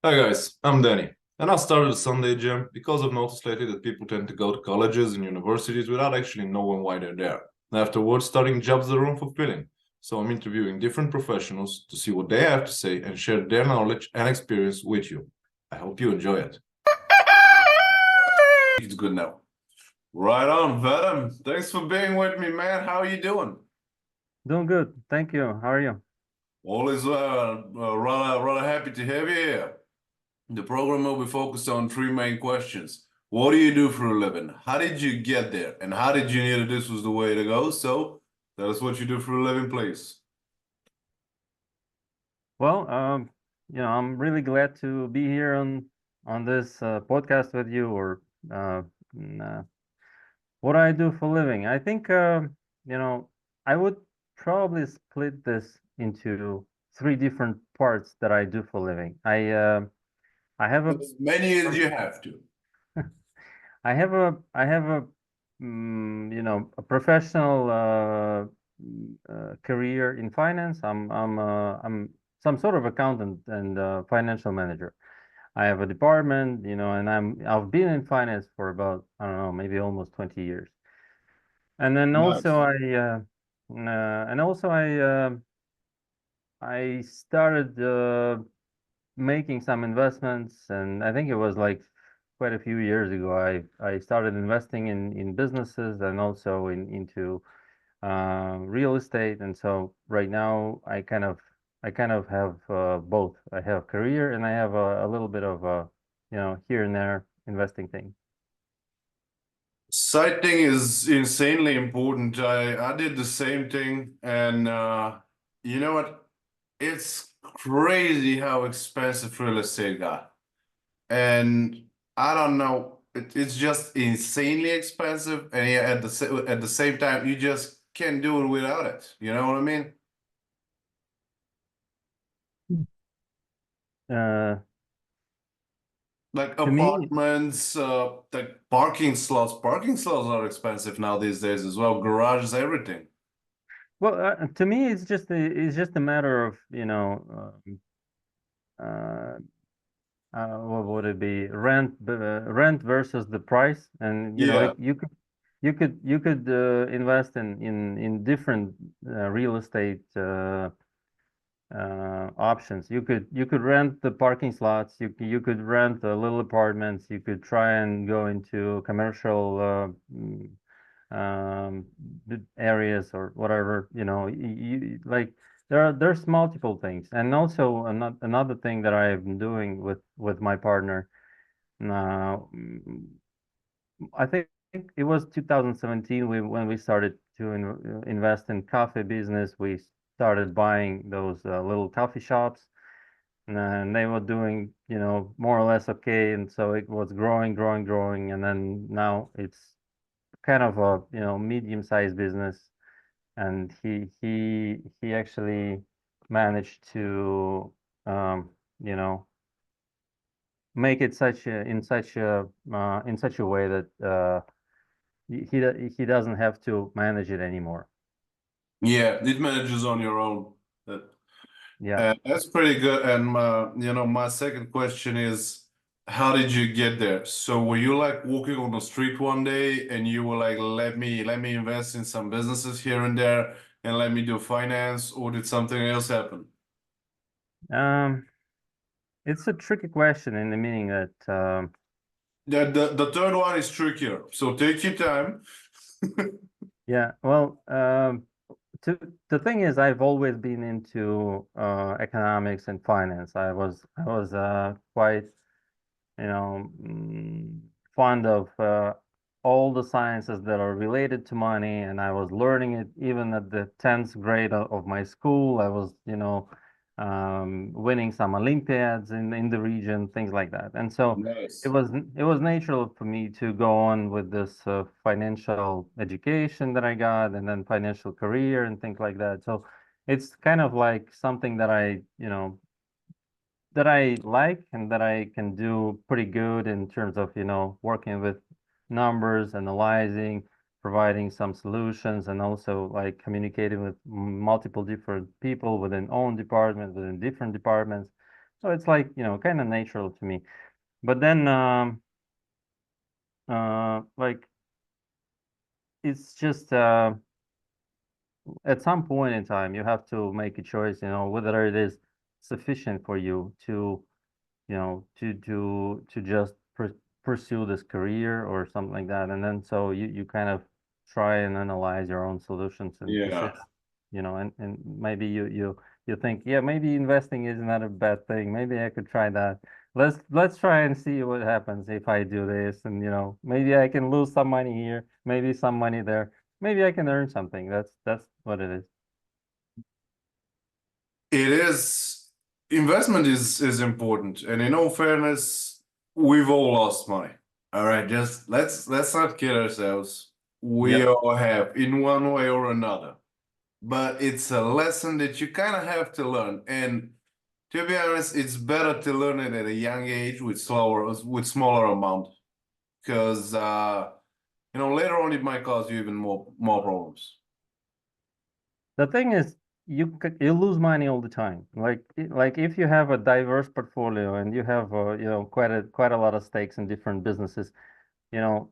Hi guys, I'm Danny, and I started a Sunday gym because I've noticed lately that people tend to go to colleges and universities without actually knowing why they're there. And afterwards, starting jobs that are unfulfilling. So I'm interviewing different professionals to see what they have to say and share their knowledge and experience with you. I hope you enjoy it. It's good now. Right on, Vadim. Thanks for being with me, man. How are you doing? Doing good. Thank you. How are you? All is well. Rather happy to have you here. The program will be focused on three main questions. What do you do for a living? How did you get there? And how did you know that this was the way to go? So tell us what you do for a living, please. Well, I'm really glad to be here on this podcast with you. Or uh, mm, uh, what I do for a living. I think you know I would probably split this into three different parts that I do for a living. I have a As many as you have to. a professional career in finance. I'm some sort of accountant and financial manager. I have a department, and I've been in finance for about, I don't know, maybe almost 20 years. And then also Nice. I started making some investments, and I think it was like quite a few years ago. I started investing in businesses and also into real estate. And so right now I kind of have both. I have career and I have a little bit of here and there investing thing. Sighting is insanely important. I did the same thing, and you know what? It's crazy how expensive real estate got. And I don't know, it's just insanely expensive, and yeah, at the same time, you just can't do it without it. You know what I mean? Uh, Like to me, apartments, like parking slots. Parking slots are expensive now these days as well. Garages, everything. to me, it's just a matter of uh, what would it be? Rent versus the price, and Yeah, you could invest in different real estate options. You could rent the parking slots. You could rent the little apartments. You could try and go into commercial um, areas or whatever. Like there's multiple things, and also another thing that I've been doing with my partner. Now, I think it was 2017 when we started to invest in coffee business. We started buying those little coffee shops, and they were doing, more or less okay. And so it was growing, growing, growing, and then now it's kind of a, medium-sized business. And he actually managed to, um, you know, make it in such a way that he doesn't have to manage it anymore. yeah, it manages on your own. That Yeah. That's pretty good. And my second question is, how did you get there? So were you like walking on the street one day and you were like, let me invest in some businesses here and there and let me do finance, or did something else happen? Um, it's a tricky question in the meaning that The third one is trickier. So take your time. yeah, well, to the thing is, I've always been into economics and finance. I was quite, you know, fond of all the sciences that are related to money, and I was learning it even at the 10th grade of my school. I was, winning some Olympiads in the region, things like that. And so it Nice. was it was natural for me to go on with this financial education that I got, and then financial career and things like that. So it's kind of like something that I like and that I can do pretty good in terms of, working with numbers, analyzing, providing some solutions, and also like communicating with multiple different people within own department, within different departments. So it's like, kind of natural to me. But then, like, it's just at some point in time, you have to make a choice, whether it is sufficient for you to, to just pursue this career or something like that. And then so you kind of try and analyze your own solutions and Yeah. decisions, and maybe you think, yeah, maybe investing is not a bad thing. Maybe I could try that. Let's try and see what happens if I do this, and maybe I can lose some money here, maybe some money there. Maybe I can earn something. That's what it is. It is investment is important, and in all fairness, we've all lost money. All right, just let's not kid ourselves. We Yep. all have in one way or another. But it's a lesson that you kind of have to learn. And to be honest, it's better to learn it at a young age with smaller amount, because later on it might cause you even more problems. The thing is, you lose money all the time. Like if you have a diverse portfolio and you have quite a lot of stakes in different businesses, you know,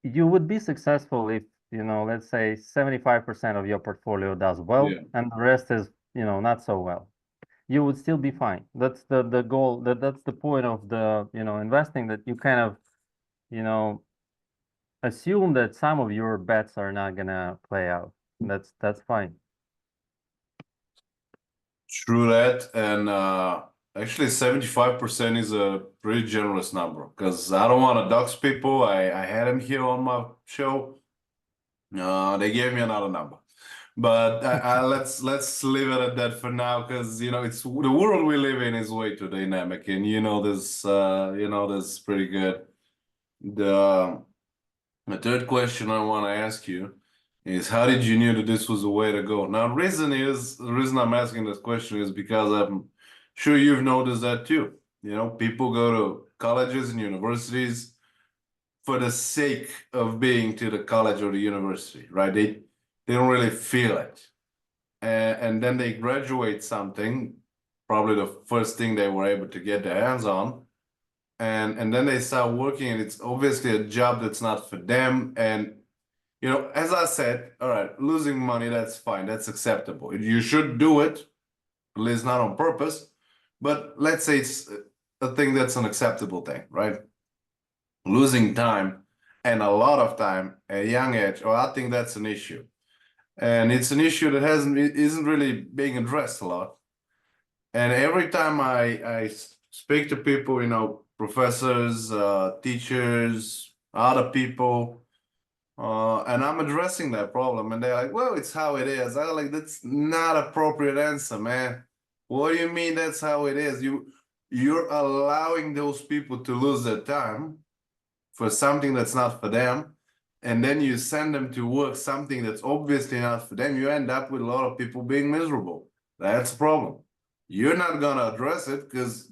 you would be successful if, let's say 75% of your portfolio does well Yeah. and the rest is, not so well. You would still be fine. That's the goal. That's the point of the, investing, that you kind of, you know, assume that some of your bets are not gonna play out. That's fine. True that. And actually 75% is a pretty generous number, because I don't want to dox people. I had him here on my show. They gave me another number. But let's leave it at that for now, because it's the world we live in is way too dynamic, and this pretty good. The the third question I want to ask you is, how did you knew that this was the way to go? Now, the reason I'm asking this question is because I'm sure you've noticed that too. People go to colleges and universities for the sake of being to the college or the university, right? They don't really feel it. And then they graduate something, probably the first thing they were able to get their hands on. And then they start working, and it's obviously a job that's not for them. And as I said, all right, losing money, that's fine, that's acceptable. You should do it, at least not on purpose. But let's say it's a thing that's an acceptable thing, right? Losing time, and a lot of time at a young age, well, I think that's an issue. And it's an issue that isn't really being addressed a lot. And every time I speak to people, professors, teachers, other people, and I'm addressing that problem, and they're like, "Well, it's how it is." I'm like, "That's not appropriate answer, man. What do you mean that's how it is? You're allowing those people to lose their time for something that's not for them, and then you send them to work something that's obviously not for them. You end up with a lot of people being miserable. That's a problem. You're not gonna address it because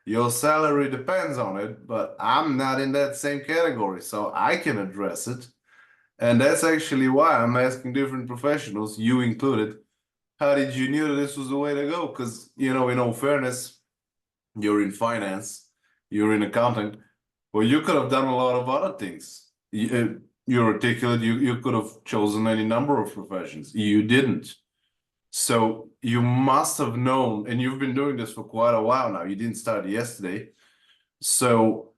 your salary depends on it, but I'm not in that same category, so I can address it. And that's actually why I'm asking different professionals, you included, how did you knew that this was the way to go? Because in all fairness, you're in finance, you're in accounting. Well, you could have done a lot of other things. You're articulate. You could have chosen any number of professions. You didn't. So you must have known, and you've been doing this for quite a while now. You didn't start yesterday. So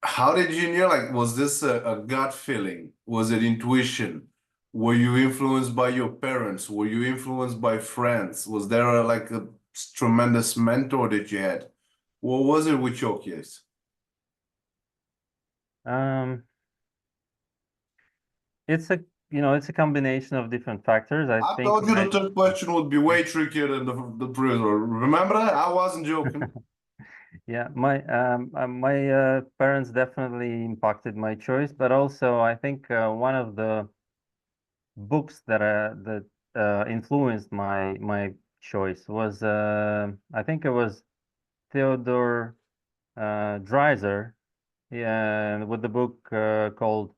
how did you know? Like, was this a gut feeling? Was it intuition? Were you influenced by your parents? Were you influenced by friends? Was there a tremendous mentor that you had? What was it with your case? Um, it's a combination of different factors. I I think told you the third question would be way trickier than the previous one. Remember that? I wasn't joking. yeah, my parents definitely impacted my choice, but also I think one of the books that influenced my choice was I think it was Theodore Dreiser, yeah, with the book called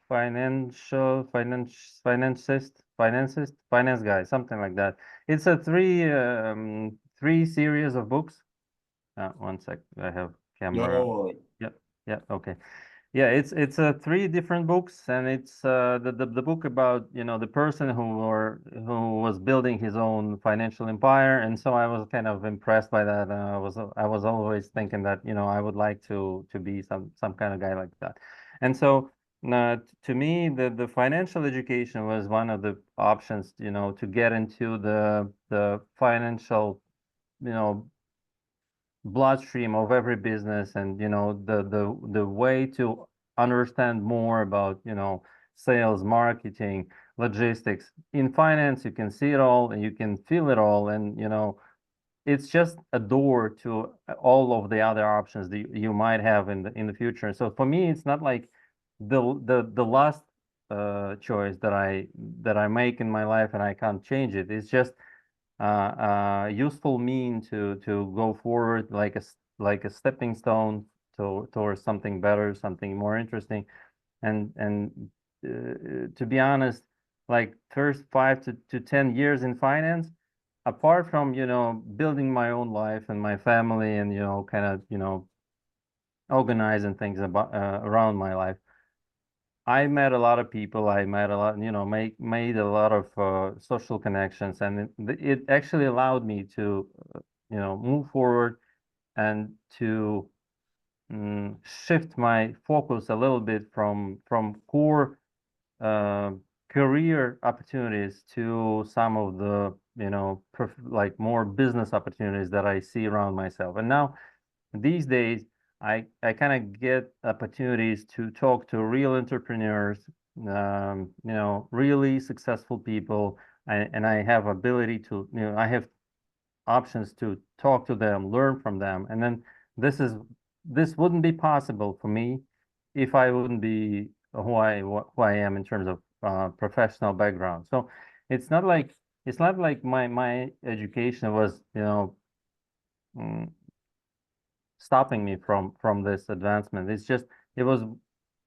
Finance Guy, something like that. It's a three series of books. One sec, I have camera. No. Yep, yeah, okay. Yeah, it's three different books, and it's the book about, you know, the person who was building his own financial empire, and so I was kind of impressed by that. I was always thinking that, you know, I would like to be some kind of guy like that, and so to me the financial education was one of the options, you know, to get into the financial, you know, bloodstream of every business, and you know the way to understand more about, you know, sales, marketing, logistics. In finance you can see it all and you can feel it all, and you know it's just a door to all of the other options that you might have in the future. So for me it's not like the last choice that I make in my life and I can't change it. It's just useful mean to go forward, like like a stepping stone towards something better, something more interesting. And to be honest, like first 5 to 10 years in finance, apart from, you know, building my own life and my family and, you know, kind of, you know, organizing things about around my life, I met a lot of people. I met a lot, you know, made a lot of social connections, and it actually allowed me to, you know, move forward and to shift my focus a little bit from core uh, career opportunities to some of the, you know, like more business opportunities that I see around myself. And now these days I kind of get opportunities to talk to real entrepreneurs, you know, really successful people, and I have ability to, you know, I have options to talk to them, learn from them, and then this is this wouldn't be possible for me if I wouldn't be who I am in terms of professional background. So it's not like my education was, you know, mm, stopping me from this advancement. It's just it was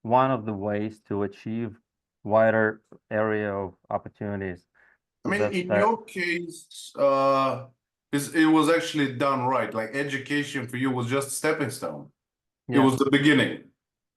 one of the ways to achieve wider area of opportunities. I So mean, that's in that. your case, it was actually done right. Like education for you was just a stepping stone. It Yeah, was the beginning.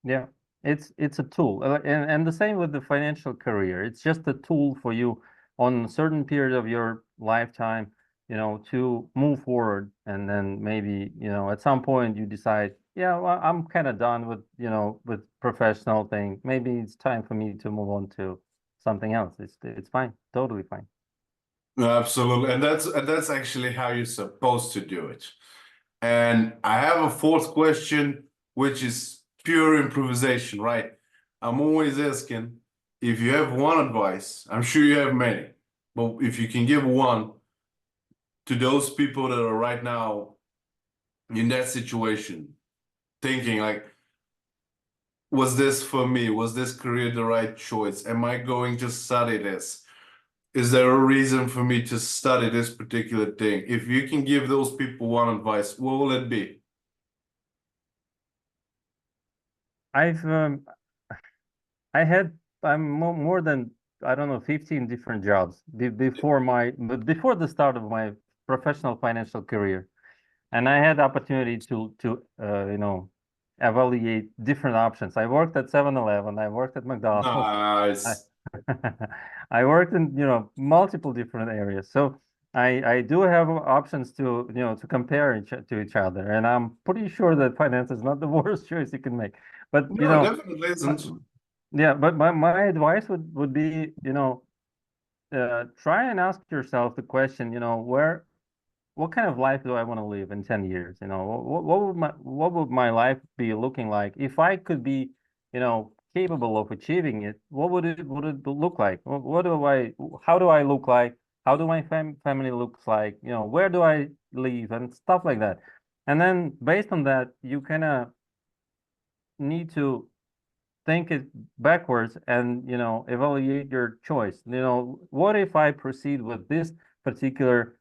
yeah. It's a tool, and the same with the financial career. It's just a tool for you on a certain period of your lifetime, you know, to move forward, and then maybe, you know, at some point you decide, yeah, well, I'm kind of done with, you know, with professional thing. Maybe it's time for me to move on to something else. It's fine, totally fine. Absolutely. And that's actually how you're supposed to do it. And I have a fourth question, which is pure improvisation, right? I'm always asking if you have one advice, I'm sure you have many, but if you can give one to those people that are right now in that situation, thinking like, was this for me? Was this career the right choice? Am I going to study this? Is there a reason for me to study this particular thing? If you can give those people one advice, what will it be? I've I had I'm more than, I don't know, 15 different jobs before the start of my professional financial career, and I had opportunity to you know, evaluate different options. I worked at 7-Eleven, I worked at McDonald's, I Nice. I worked in, you know, multiple different areas. So I do have options to, you know, to compare to each other, and I'm pretty sure that finance is not the worst choice you can make. But you No, it know, definitely my, isn't. yeah, but my advice would be, you know, try and ask yourself the question, you know, what kind of life do I want to live in 10 years? You know, what would my life be looking like if I could be, you know, capable of achieving it? Would it look like? What do I how do I look like? How do my family looks like? You know, where do I live and stuff like that. And then based on that, you kind of need to think it backwards and, you know, evaluate your choice. You know, what if I proceed with this particular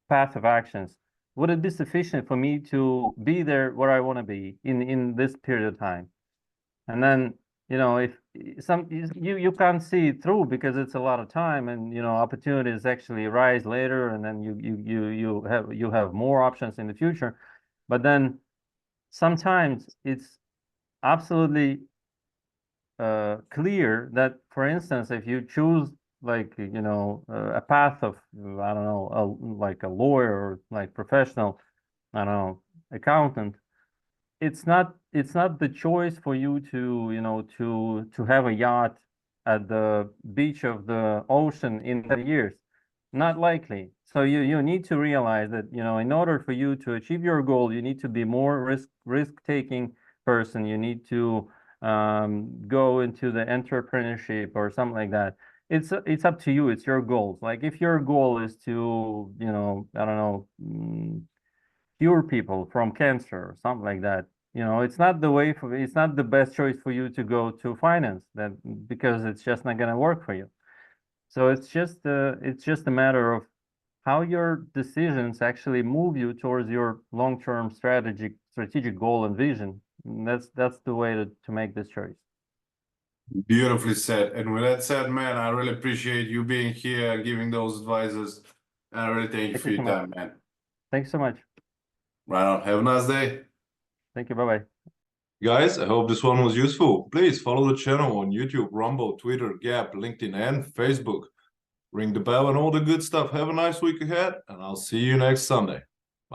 path of actions? Would it be sufficient for me to be there where I want to be in this period of time? And then, you know, you can't see it through because it's a lot of time, and opportunities actually rise later, and then you have more options in the future. But then sometimes it's absolutely clear that, for instance, if you choose like a path of, I don't know, like a lawyer or like professional, I don't know, accountant, it's not the choice for you to to have a yacht at the beach of the ocean in 10 years. Not likely. So you need to realize that in order for you to achieve your goal, you need to be more risk taking person. You need to go into the entrepreneurship or something like that. It's up to you. It's your goals. Like if your goal is to I don't know, cure people from cancer or something like that, it's not the best choice for you to go to finance that, because it's just not going to work for you. So it's just a matter of how your decisions actually move you towards your long-term strategic goal and vision. And that's the way to make this choice. Beautifully said. And with that said, man, I really appreciate you being here and giving those advices. And I really thank you Thank for you so your much. time, man. Thanks so much. Right on. Have a nice day. Thank you. Bye-bye. Guys, I hope this one was useful. Please follow the channel on YouTube, Rumble, Twitter, Gap, LinkedIn, and Facebook. Ring the bell and all the good stuff. Have a nice week ahead, and I'll see you next Sunday.